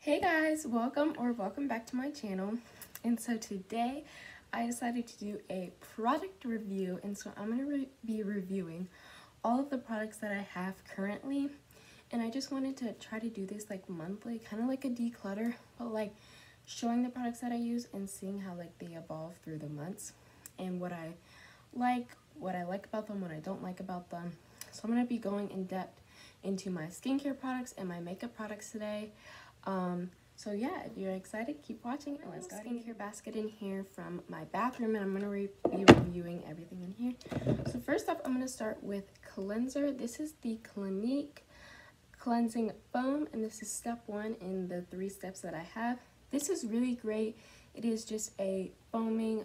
Hey guys, welcome back to my channel. And so today I decided to do a product review, and so I'm going to be reviewing all of the products that I have currently. And I just wanted to try to do this like monthly, kind of like a declutter, but like showing the products that I use and seeing how like they evolve through the months and what I like about them, what I don't like about them. So I'm going to be going in depth into my skincare products and my makeup products today. So yeah, if you're excited, keep watching. And let's go. Skincare basket in here from my bathroom, and I'm going to be reviewing everything in here. So first off, I'm going to start with cleanser. This is the Clinique cleansing foam, and this is step 1 in the 3 steps that I have. This is really great. It is just a foaming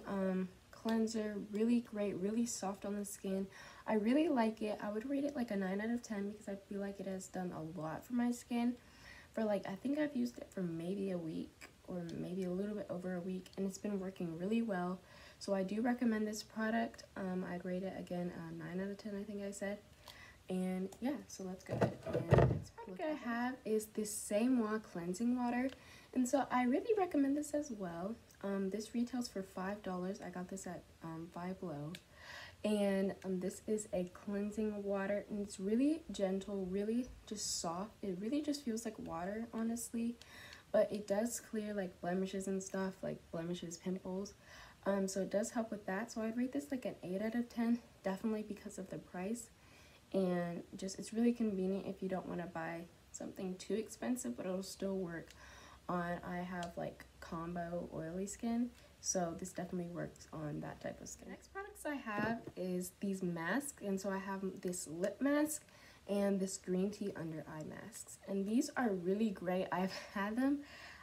cleanser, really great, really soft on the skin. I really like it. I would rate it like a 9 out of 10 because I feel like it has done a lot for my skin. For like, I think I've used it for maybe a week or maybe a little bit over a week, and it's been working really well. So I do recommend this product. I'd rate it again a 9 out of 10, I think I said. And yeah, so let's go ahead. And this product I have is this Same cleansing water, and so I really recommend this as well. This retails for $5. I got this at Five Below. And this is a cleansing water, and it's really gentle, really just soft. It really just feels like water, honestly, but it does clear like blemishes and stuff, like blemishes, pimples. So it does help with that. So I'd rate this like an 8 out of 10, definitely because of the price, and just it's really convenient if you don't want to buy something too expensive, but it'll still work on. I have like combo oily skin, so this definitely works on that type of skin. The next products I have is these masks, and so I have this lip mask and this green tea under eye masks, and these are really great. I've had them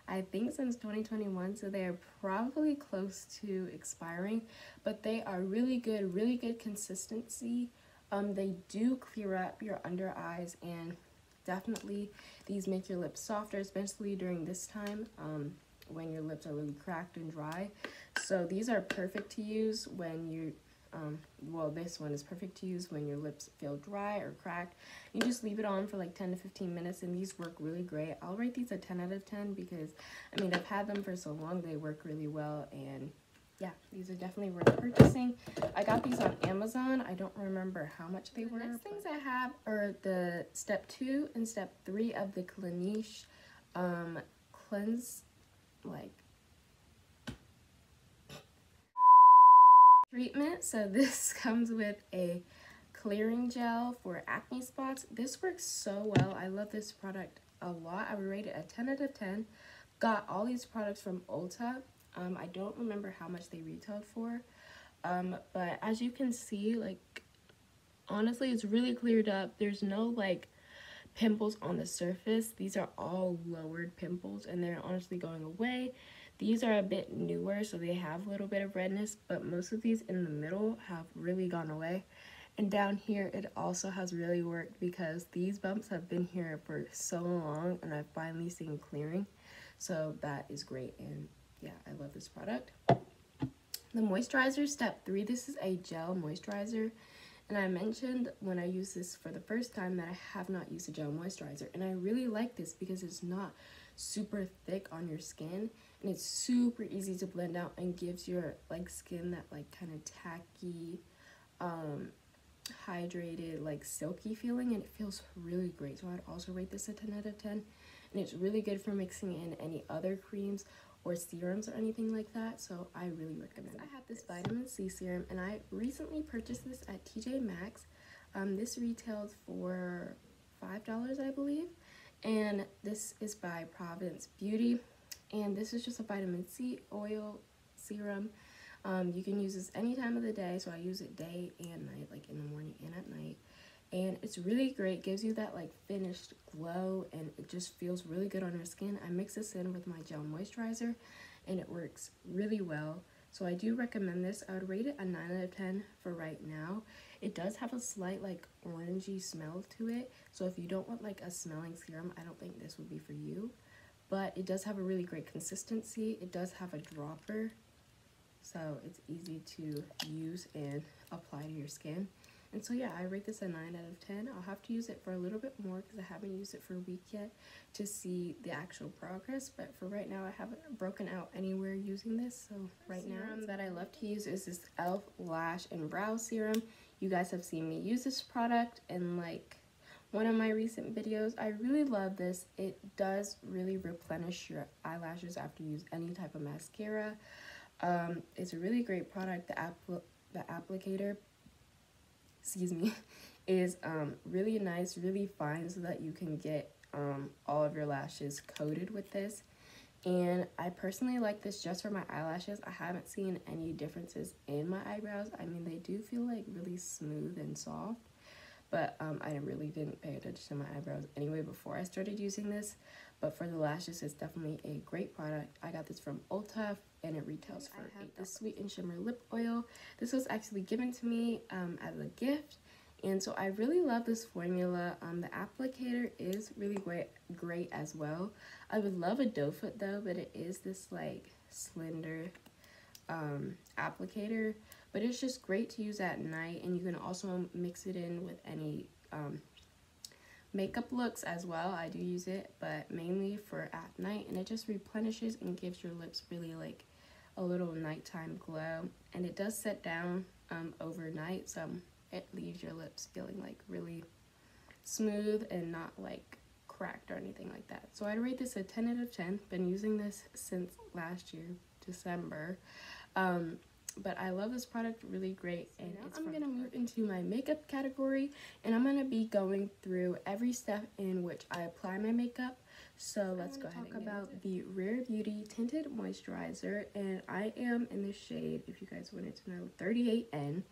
I think since 2021, so they are probably close to expiring, but they are really good consistency. They do clear up your under eyes, and definitely these make your lips softer, especially during this time when your lips are really cracked and dry. So these are perfect to use when you well, this one is perfect to use when your lips feel dry or cracked. You just leave it on for like 10 to 15 minutes, and these work really great. I'll rate these a 10 out of 10 because I mean, I've had them for so long, they work really well, and yeah, these are definitely worth purchasing. I got these on Amazon. I don't remember how much they were. The next things I have are the step 2 and step 3 of the Clinique cleanse treatment. So this comes with a clearing gel for acne spots. This works so well. I love this product a lot. I would rate it a 10 out of 10. Got all these products from Ulta. I don't remember how much they retailed for, but as you can see, like, honestly, it's really cleared up. There's no like pimples on the surface. These are all lowered pimples, and they're honestly going away. These are a bit newer, so they have a little bit of redness, but most of these in the middle have really gone away. And down here, it also has really worked because these bumps have been here for so long, and I've finally seen clearing. So that is great, and yeah, I love this product. The moisturizer, step 3, this is a gel moisturizer. And I mentioned when I used this for the first time that I have not used a gel moisturizer. And I really like this because it's not super thick on your skin, and it's super easy to blend out and gives your like skin that like kind of tacky, hydrated, like silky feeling, and it feels really great. So I'd also rate this a 10 out of 10. And it's really good for mixing in any other creams or serums or anything like that, so I really recommend it. I have this vitamin C serum, and I recently purchased this at TJ Maxx. This retailed for $5, I believe, and this is by Providence Beauty, and this is just a vitamin C oil serum. You can use this any time of the day, so I use it day and night, like in the morning and at night. And it's really great, gives you that like finished glow, and it just feels really good on your skin. I mix this in with my gel moisturizer, and it works really well. So I do recommend this. I would rate it a 9 out of 10 for right now. It does have a slight like orangey smell to it, so if you don't want like a smelling serum, I don't think this would be for you. But it does have a really great consistency. It does have a dropper, so it's easy to use and apply to your skin. And so yeah, I rate this a 9 out of 10. I'll have to use it for a little bit more because I haven't used it for a week yet to see the actual progress. But for right now, I haven't broken out anywhere using this. So right now, the serum that I love to use is this e.l.f. Lash and Brow Serum. You guys have seen me use this product in like one of my recent videos. I really love this. It does really replenish your eyelashes after you use any type of mascara. It's a really great product. The applicator, excuse me, is really nice, really fine, so that you can get all of your lashes coated with this. And I personally like this just for my eyelashes. I haven't seen any differences in my eyebrows. I mean, they do feel like really smooth and soft, but I really didn't pay attention to my eyebrows anyway before I started using this. But for the lashes, it's definitely a great product. I got this from Ulta, and it retails for $8. The Sweet and Shimmer Lip Oil. This was actually given to me as a gift, and so I really love this formula. The applicator is really great as well. I would love a doe foot though, but it is this like slender applicator. But it's just great to use at night, and you can also mix it in with any makeup looks as well. I do use it, but mainly for at night, and it just replenishes and gives your lips really like a little nighttime glow. And it does set down overnight, so it leaves your lips feeling like really smooth and not like cracked or anything like that. So I'd rate this a 10 out of 10. Been using this since last year, December. But I love this product, really great. And I'm going to move into my makeup category, and I'm going to be going through every step in which I apply my makeup. So let's go ahead and talk about the Rare Beauty Tinted Moisturizer, and I am in the shade, if you guys wanted to know, 38N.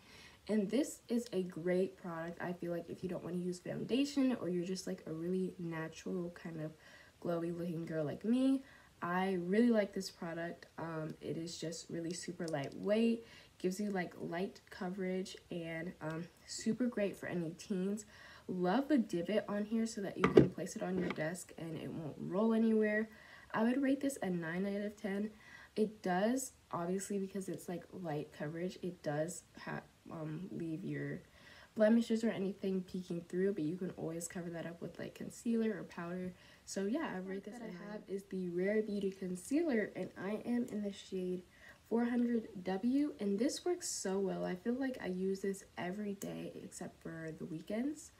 And this is a great product. I feel like if you don't want to use foundation, or you're just like a really natural kind of glowy looking girl like me, I really like this product. It is just really super lightweight, gives you like light coverage, and super great for any teens. Love the divot on here so that you can place it on your desk and it won't roll anywhere. I would rate this a 9 out of 10. It does, obviously, because it's like light coverage, it does leave your blemishes or anything peeking through, but you can always cover that up with like concealer or powder. So yeah, I rate this. That I have is the Rare Beauty Concealer, and I am in the shade 400W, and this works so well. I feel like I use this every day except for the weekends.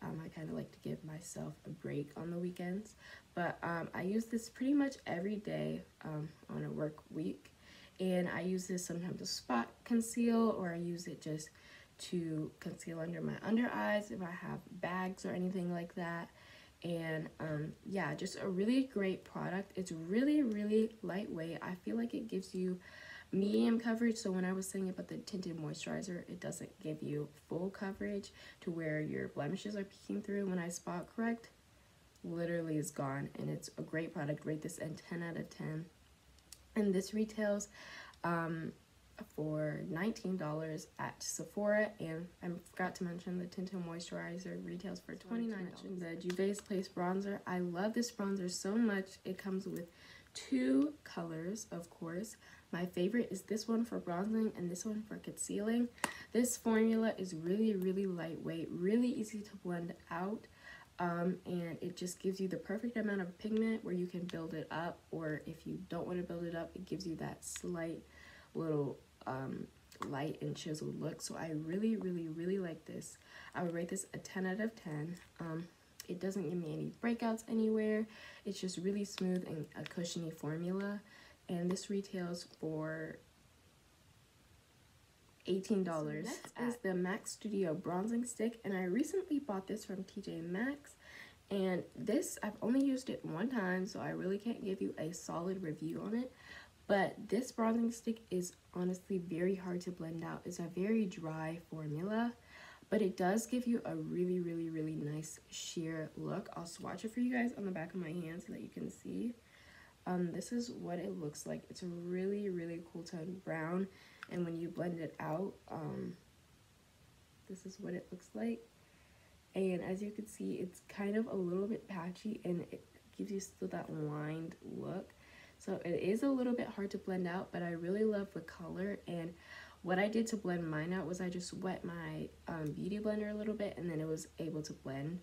I kind of like to give myself a break on the weekends, but I use this pretty much every day on a work week, and I use this sometimes to spot conceal, or I use it just to conceal under my under eyes if I have bags or anything like that. And yeah, just a really great product. It's really, really lightweight. I feel like it gives you medium coverage. So when I was saying about the tinted moisturizer, it doesn't give you full coverage to where your blemishes are peeking through. When I spot correct, literally is gone, and it's a great product. Rate this a 10 out of 10. And this retails for $19 at Sephora, and I forgot to mention the tinted moisturizer retails for $29. The Juvia's Place bronzer. I love this bronzer so much. It comes with 2 colors, of course. My favorite is this one for bronzing and this one for concealing. This formula is really, really lightweight, really easy to blend out, and it just gives you the perfect amount of pigment where you can build it up, or if you don't want to build it up, it gives you that slight little light and chiseled look. So I really, really, really like this. I would rate this a 10 out of 10. It doesn't give me any breakouts anywhere. It's just really smooth and a cushiony formula, and this retails for $18. So next is the MAC Studio Bronzing Stick, and I recently bought this from TJ Maxx, and this, I've only used it one time, so I really can't give you a solid review on it. But this bronzing stick is honestly very hard to blend out. It's a very dry formula, but it does give you a really, really, really nice sheer look. I'll swatch it for you guys on the back of my hand so that you can see. This is what it looks like. It's a really, really cool tone brown, and when you blend it out, this is what it looks like. And as you can see, it's kind of a little bit patchy, and it gives you still that lined look. So it is a little bit hard to blend out, but I really love the color. And What I did to blend mine out was I just wet my beauty blender a little bit, and then it was able to blend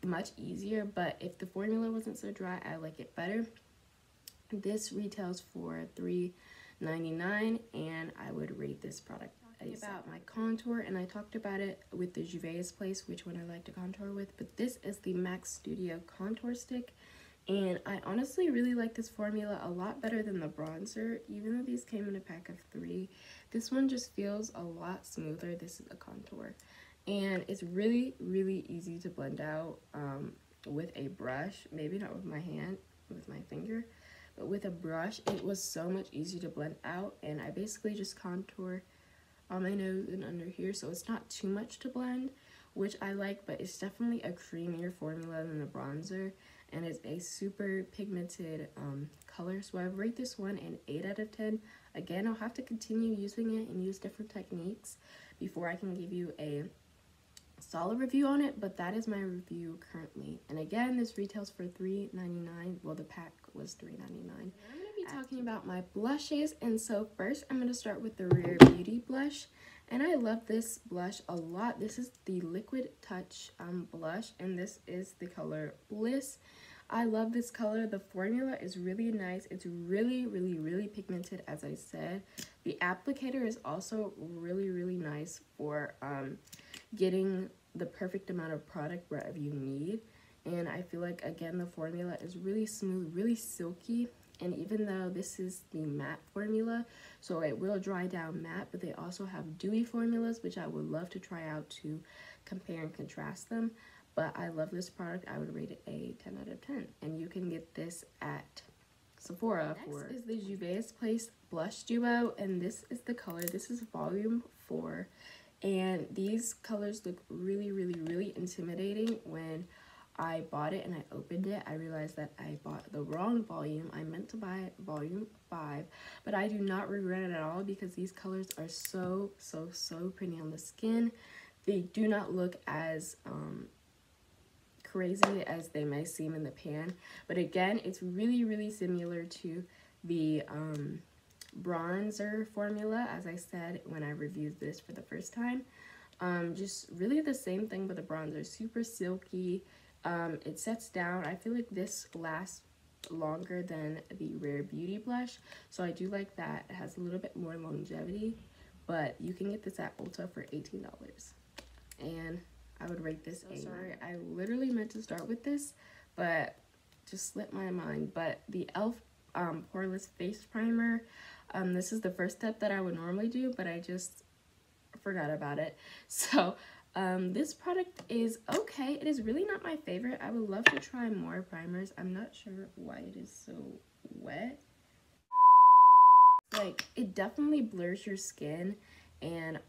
much easier. But if the formula wasn't so dry, I like it better. This retails for $3.99, and I would rate this product. About my contour, and I talked about it with the Juvia's Place, which one I like to contour with, but this is the MAC Studio Contour Stick, and I honestly really like this formula a lot better than the bronzer. Even though these came in a pack of 3, this one just feels a lot smoother. This is a contour, and it's really easy to blend out with a brush. Maybe not with my hand, with my finger, but with a brush it was so much easier to blend out. And I basically just contour on my nose and under here, so it's not too much to blend, which I like, but it's definitely a creamier formula than the bronzer, and it's a super pigmented color. So I rate this one an 8 out of 10. Again, I'll have to continue using it and use different techniques before I can give you a solid review on it, but that is my review currently. And again, this retails for $3.99. Well, the pack was $3.99. I'm gonna be talking about my blushes, and so first I'm gonna start with the Rare Beauty blush, and I love this blush a lot. This is the Liquid Touch blush, and this is the color Bliss. I love this color. The formula is really nice. It's really pigmented, as I said. The applicator is also really nice for getting the perfect amount of product wherever you need. And I feel like, again, the formula is really smooth, really silky. And even though this is the matte formula, so it will dry down matte, but they also have dewy formulas, which I would love to try out to compare and contrast them. But I love this product. I would rate it a 10 out of 10. And you can get this at Sephora. Next is the Juvia's Place Blush Duo, and this is the color. This is volume 4. And these colors look really intimidating. When I bought it and I opened it, I realized that I bought the wrong volume. I meant to buy volume 5, but I do not regret it at all because these colors are so pretty on the skin. They do not look as crazy as they may seem in the pan, but again, it's really similar to the bronzer formula, as I said when I reviewed this for the first time. Just really the same thing, but the bronzer super silky. It sets down. I feel like this lasts longer than the Rare Beauty blush, so I do like that. It has a little bit more longevity, but you can get this at Ulta for $18, and I would rate this a 9. I literally meant to start with this, but just slipped my mind. But the e.l.f. Poreless Face Primer, this is the first step that I would normally do, but I just forgot about it. So this product is okay. It is really not my favorite. I would love to try more primers. I'm not sure why it is so wet. Like, it definitely blurs your skin and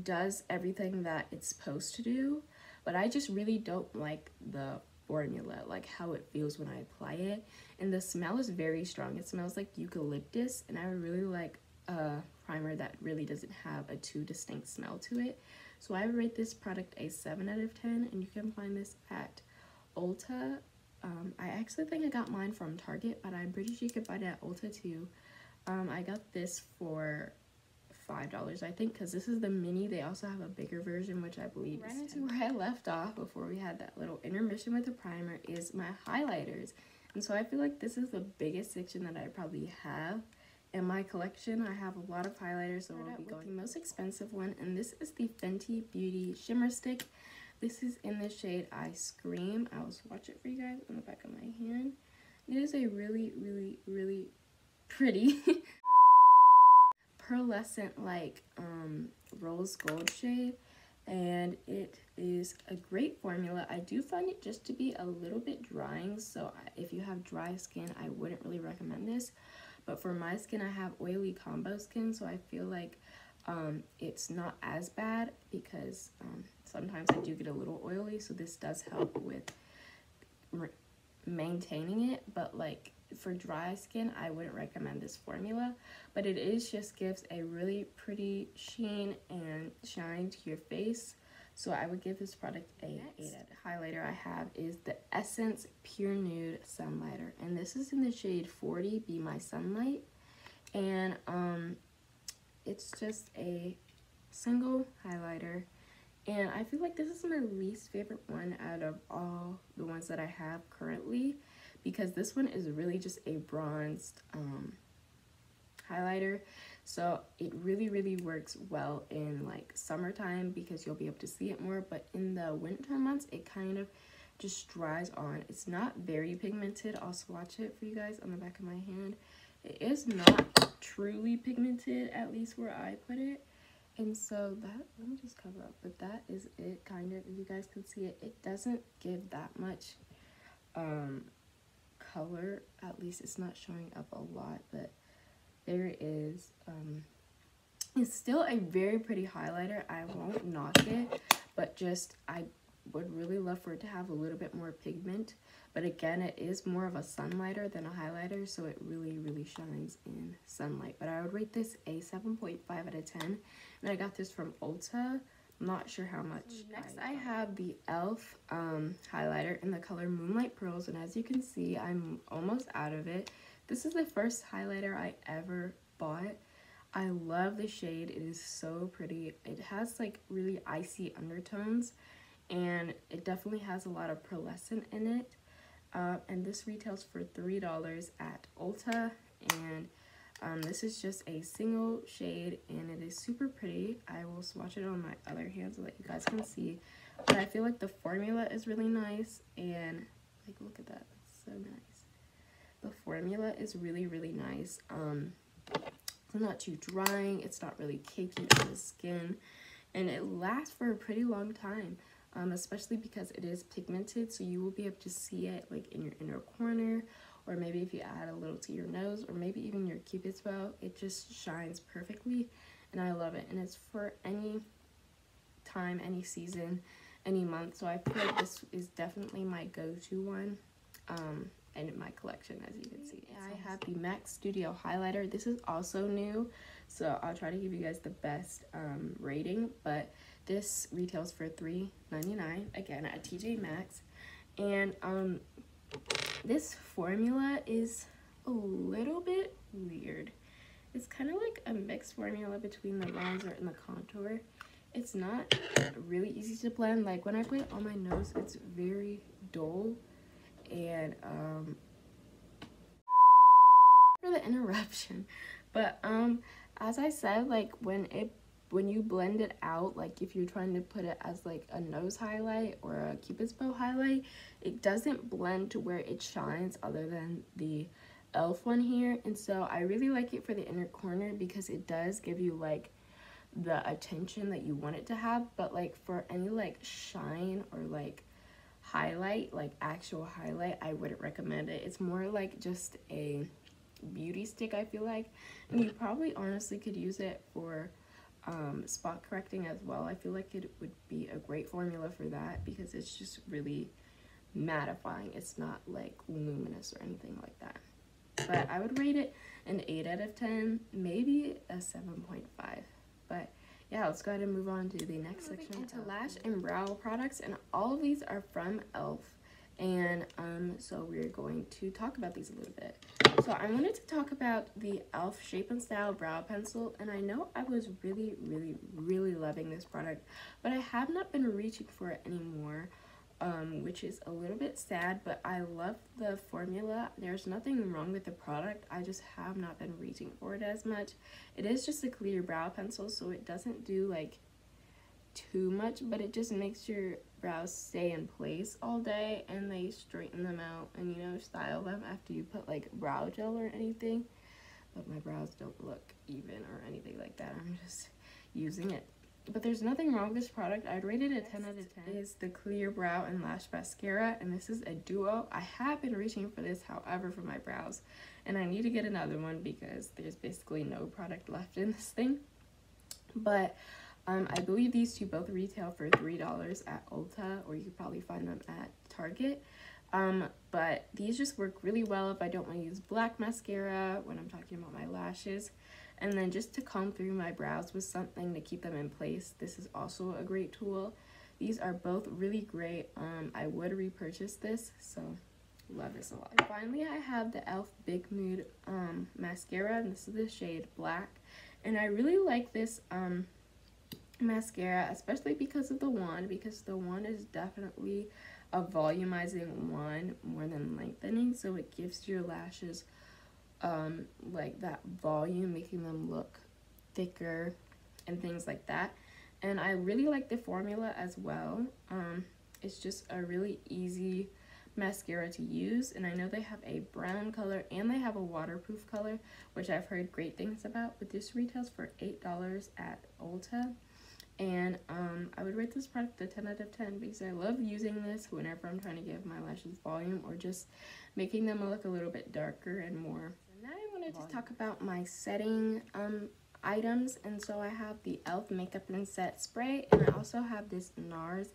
does everything that it's supposed to do, but I just really don't like the formula, like how it feels when I apply it. And the smell is very strong. It smells like eucalyptus, and I would really like a primer that really doesn't have a too distinct smell to it. So I would rate this product a 7 out of 10, and you can find this at Ulta. I actually think I got mine from Target, but I'm pretty sure you can find it at Ulta too. I got this for $5, I think, because this is the mini. They also have a bigger version, which I believe is into where I left off before we had that little intermission with the primer, is my highlighters. And so I feel like this is the biggest section that I probably have in my collection. I have a lot of highlighters, so we'll be going with the most expensive one, and this is the Fenty Beauty Shimmer Stick. This is in the shade I Scream. I'll swatch it for you guys on the back of my hand. It is a really pretty pearlescent like rose gold shade, and it is a great formula. I do find it just to be a little bit drying, so if you have dry skin, I wouldn't really recommend this. But for my skin, I have oily combo skin, so I feel like it's not as bad, because sometimes I do get a little oily, so this does help with maintaining it. But like for dry skin, I wouldn't recommend this formula, but it is just gives a really pretty sheen and shine to your face, so I would give this product a 8. Highlighter I have is the Essence Pure Nude Sunlighter, and this is in the shade 40 Be My Sunlight. And it's just a single highlighter, and I feel like this is my least favorite one out of all the ones that I have currently, because this one is really just a bronzed highlighter. So it really works well in like summertime because you'll be able to see it more, but in the winter months it kind of just dries on. It's not very pigmented. I'll swatch it for you guys on the back of my hand. It is not truly pigmented, at least where I put it. And so that, let me just cover up, but that is it kind of. If you guys can see it, it doesn't give that much color. At least it's not showing up a lot, but there it is. It's still a very pretty highlighter. I won't knock it, but just I would really love for it to have a little bit more pigment. But again, it is more of a sunlighter than a highlighter, so it really shines in sunlight. But I would rate this a 7.5 out of 10, and I got this from Ulta. I'm not sure how much. Next, I have the e.l.f. highlighter in the color Moonlight Pearls, and as you can see, I'm almost out of it. This is the first highlighter I ever bought. I love the shade. It is so pretty. It has like really icy undertones, and it definitely has a lot of pearlescent in it. And this retails for $3 at Ulta, and this is just a single shade, and it is super pretty. I will swatch it on my other hand so that you guys can see, but I feel like the formula is really nice, and like, look at that, it's so nice. The formula is really nice. It's not too drying, it's not really cakey on the skin, and it lasts for a pretty long time, especially because it is pigmented, so you will be able to see it like in your inner corner, or maybe if you add a little to your nose, or maybe even your cupid's bow. It just shines perfectly, and I love it. And it's for any time, any season, any month, so I feel like this is definitely my go-to one in my collection. As you can see, I have the MAC Studio highlighter. This is also new, so I'll try to give you guys the best rating, but this retails for $3.99 again at TJ Maxx. And this formula is a little bit weird. It's kind of like a mixed formula between the bronzer and the contour. It's not really easy to blend. Like when I put it on my nose, it's very dull. And for the interruption, but as I said, like when you blend it out, like if you're trying to put it as like a nose highlight or a cupid's bow highlight, it doesn't blend to where it shines other than the e.l.f. one here. And so I really like it for the inner corner because it does give you like the attention that you want it to have, but like for any like shine or like highlight, like actual highlight, I wouldn't recommend it. It's more like just a beauty stick, I feel like, and you probably honestly could use it for spot correcting as well. I feel like it would be a great formula for that because it's just really mattifying. It's not like luminous or anything like that. But I would rate it an 8 out of 10, maybe a 7.5. But yeah, let's go ahead and move on to the next section. Into lash and brow products, and all of these are from e.l.f. And so we're going to talk about these a little bit. So I wanted to talk about the e.l.f. Shape and Style Brow Pencil, and I know I was really loving this product, but I have not been reaching for it anymore, which is a little bit sad, but I love the formula. There's nothing wrong with the product, I just have not been reaching for it as much. It is just a clear brow pencil, so it doesn't do like too much, but it just makes your brows stay in place all day, and they straighten them out and, you know, style them after you put like brow gel or anything. But my brows don't look even or anything like that. I'm just using it. But there's nothing wrong with this product. I'd rate it a 10 out of 10. Is the Clear Brow and Lash Mascara, and this is a duo. I have been reaching for this, however, for my brows, and I need to get another one because there's basically no product left in this thing. But I believe these two both retail for $3 at Ulta, or you could probably find them at Target. But these just work really well if I don't want to use black mascara when I'm talking about my lashes. And then just to comb through my brows with something to keep them in place, this is also a great tool. These are both really great. I would repurchase this, so love this a lot. And finally, I have the e.l.f. Big Mood mascara, and this is the shade Black. And I really like this mascara, especially because of the wand, because the wand is definitely a volumizing wand more than lengthening, so it gives your lashes like that volume, making them look thicker and things like that. And I really like the formula as well. It's just a really easy mascara to use, and I know they have a brown color and they have a waterproof color, which I've heard great things about, but this retails for $8 at Ulta. And I would rate this product a 10 out of 10 because I love using this whenever I'm trying to give my lashes volume or just making them look a little bit darker and more. So now I wanted to talk about my setting items, and so I have the e.l.f. Makeup and Set Spray, and I also have this NARS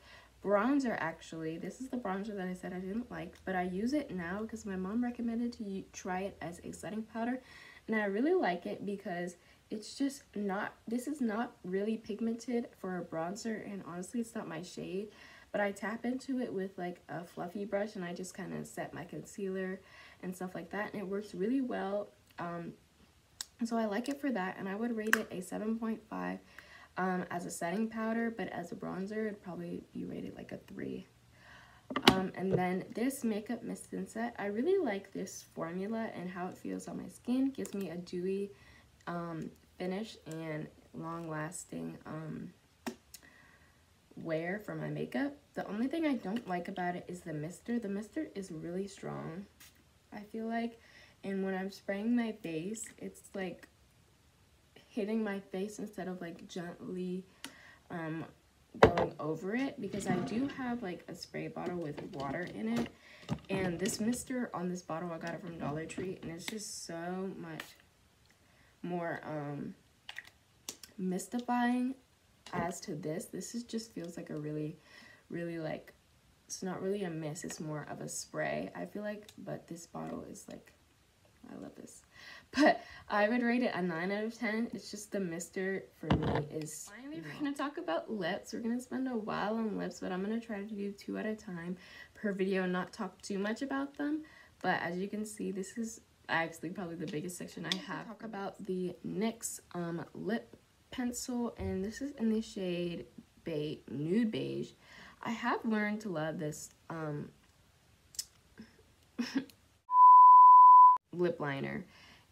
bronzer. Actually, this is the bronzer that I said I didn't like, but I use it now because my mom recommended to try it as a setting powder, and I really like it because it's just not, this is not really pigmented for a bronzer, and honestly it's not my shade, but I tap into it with like a fluffy brush and I just kind of set my concealer and stuff like that, and it works really well. So I like it for that, and I would rate it a 7.5 as a setting powder, but as a bronzer it'd probably be rated like a 3. And then this makeup mist and set, I really like this formula and how it feels on my skin. Gives me a dewy finish and long-lasting wear for my makeup. The only thing I don't like about it is the mister. The mister is really strong, I feel like, and when I'm spraying my face, it's like hitting my face instead of like gently going over it, because I do have like a spray bottle with water in it, and this mister on this bottle, I got it from Dollar Tree, and it's just so much more mystifying as to this. This is just feels like a really like, it's not really a mist, it's more of a spray, I feel like, but this bottle is like, I love this. But I would rate it a 9 out of 10. It's just the mister for me is... Finally, we're going to talk about lips. We're going to spend a while on lips, but I'm going to try to do 2 at a time per video and not talk too much about them. But as you can see, this is actually probably the biggest section I have. Talk about the NYX lip pencil, and this is in the shade Nude Beige. I have learned to love this lip liner,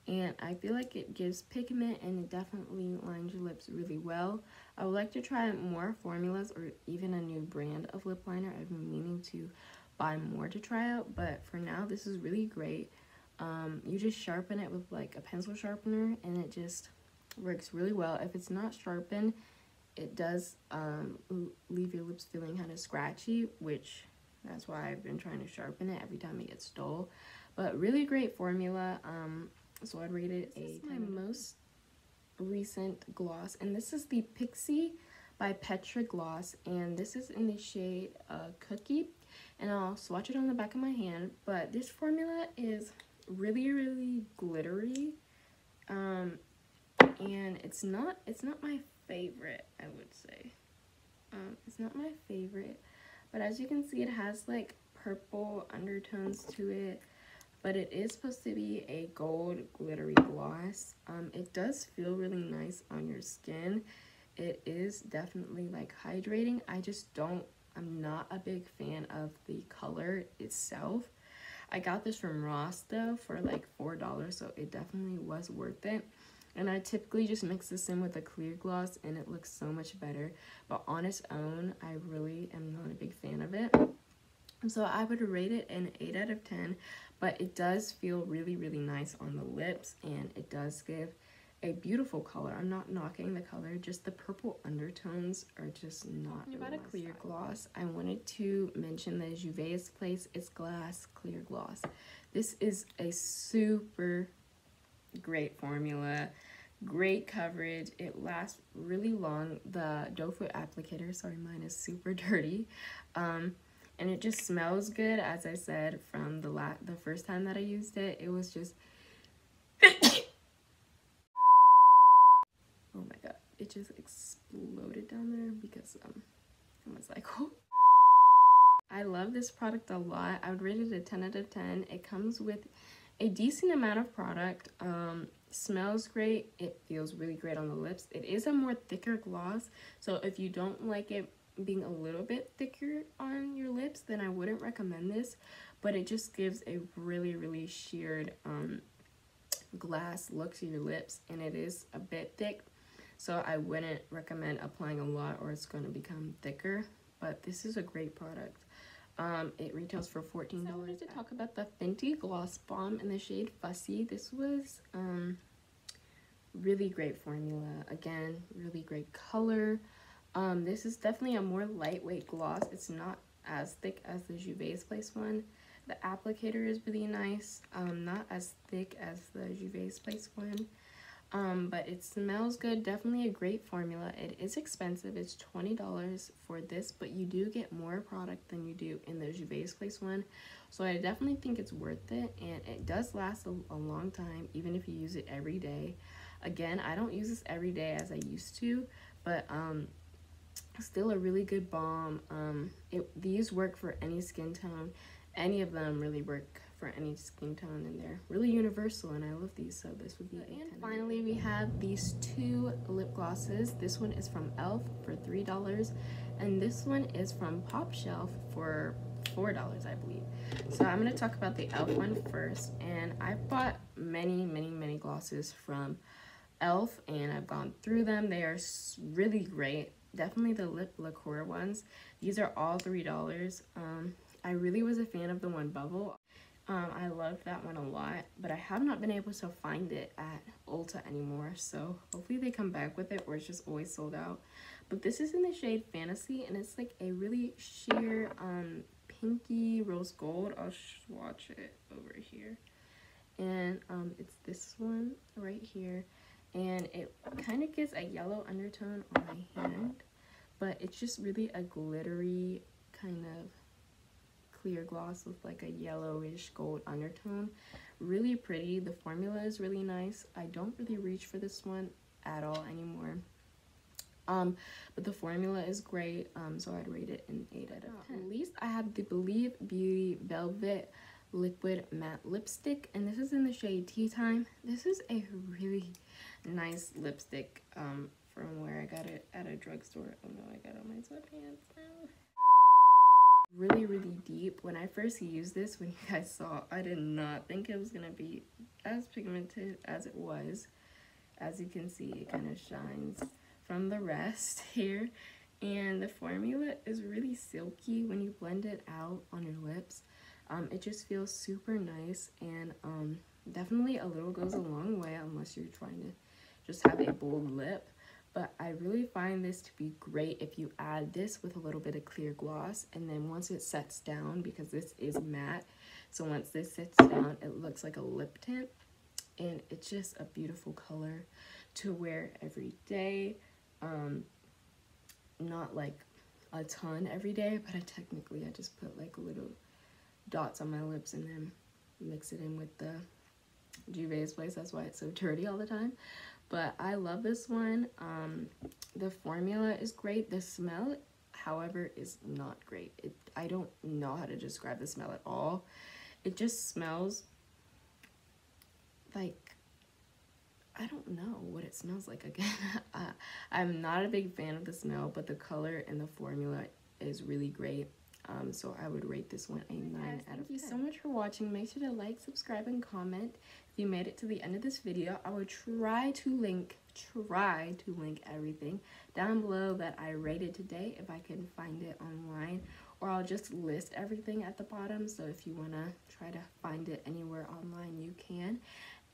and I feel like it gives pigment and it definitely lines your lips really well. I would like to try more formulas or even a new brand of lip liner. I've been meaning to buy more to try out, but for now this is really great. You just sharpen it with like a pencil sharpener and it just works really well. If it's not sharpened, it does leave your lips feeling kind of scratchy, which that's why I've been trying to sharpen it every time it gets dull. But really great formula. So I'd rate it a 10. This is my most recent gloss, and this is the Pixie by Petra Gloss, and this is in the shade Cookie, and I'll swatch it on the back of my hand. But this formula is really glittery, and it's not my favorite, I would say. It's not my favorite, but as you can see, it has like purple undertones to it, but it is supposed to be a gold glittery gloss. It does feel really nice on your skin. It is definitely like hydrating. I'm not a big fan of the color itself. I got this from Ross though for like $4, so it definitely was worth it. And I typically just mix this in with a clear gloss and it looks so much better, but on its own I really am not a big fan of it. So I would rate it an 8 out of 10, but it does feel really nice on the lips, and it does give a beautiful color. I'm not knocking the color, just the purple undertones are just not really about a clear gloss. I wanted to mention the Juvia's Place It's Glass Clear Gloss. This is a super great formula, great coverage, it lasts really long. The doe foot applicator, sorry, mine is super dirty, and it just smells good. As I said, from the first time that I used it, it was just oh my god, it just exploded down there because I was like, oh. I love this product a lot. I would rate it a 10 out of 10. It comes with a decent amount of product. Smells great. It feels really great on the lips. It is a more thicker gloss, so if you don't like it being a little bit thicker on your lips, then I wouldn't recommend this, but it just gives a really sheered glass look to your lips, and it is a bit thick, so I wouldn't recommend applying a lot or it's going to become thicker. But this is a great product. It retails for $14. So I wanted to talk about the Fenty Gloss Bomb in the shade Fussy. This was really great formula. Again, really great color. This is definitely a more lightweight gloss. It's not as thick as the Juvia's Place one. The applicator is really nice. Not as thick as the Juvia's Place one. But it smells good. Definitely a great formula. It is expensive. It's $20 for this, but you do get more product than you do in the Juvia's Place one. So I definitely think it's worth it, and it does last a long time, even if you use it every day. Again, I don't use this every day as I used to, but still a really good balm. These work for any skin tone. Any of them really work for any skin tone, and they're really universal, and I love these, so this would be a 10. And finally, we have these two lip glosses. This one is from e.l.f. for $3, and this one is from Pop Shelf for $4, I believe. So I'm going to talk about the e.l.f. one first, and I've bought many glosses from e.l.f. and I've gone through them. They are really great. Definitely the lip lacquer ones. These are all $3. I really was a fan of the one Bubble. I loved that one a lot, but I have not been able to find it at Ulta anymore, so hopefully they come back with it, or it's just always sold out. But this is in the shade Fantasy, and it's like a really sheer pinky rose gold. I'll swatch it over here, and it's this one right here, and it kind of gives a yellow undertone on my hand, but it's just really a glittery kind of clear gloss with like a yellowish gold undertone. Really pretty. The formula is really nice. I don't really reach for this one at all anymore, but the formula is great, so I'd rate it an 8 out of 10. At least I have the Believe Beauty Velvet Liquid Matte Lipstick, and this is in the shade Tea Time. This is a really nice lipstick from where I got it at a drugstore. Oh no, I got it on my sweatpants now. Really deep. When I first used this, when you guys saw, I did not think it was gonna be as pigmented as it was. As you can see, it kind of shines from the rest here, and the formula is really silky when you blend it out on your lips. It just feels super nice, and definitely a little goes a long way unless you're trying to just have a bold lip. But I really find this to be great if you add this with a little bit of clear gloss, and then once it sets down, because this is matte, so once this sets down, it looks like a lip tint, and it's just a beautiful color to wear every day. Not like a ton every day, but I just put like little dots on my lips and then mix it in with the Juvia's Place. That's why it's so dirty all the time. But I love this one. The formula is great. The smell, however, is not great. I don't know how to describe the smell at all. It just smells like, I don't know what it smells like again. I'm not a big fan of the smell, but the color and the formula is really great. So I would rate this one a 9 out of 10. Thank you so much for watching. Make sure to like, subscribe, and comment. If you made it to the end of this video, I will try to link everything down below that I rated today if I can find it online, or I'll just list everything at the bottom. So if you want to try to find it anywhere online, you can.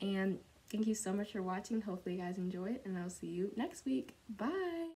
And thank you so much for watching. Hopefully you guys enjoy it, and I'll see you next week. Bye.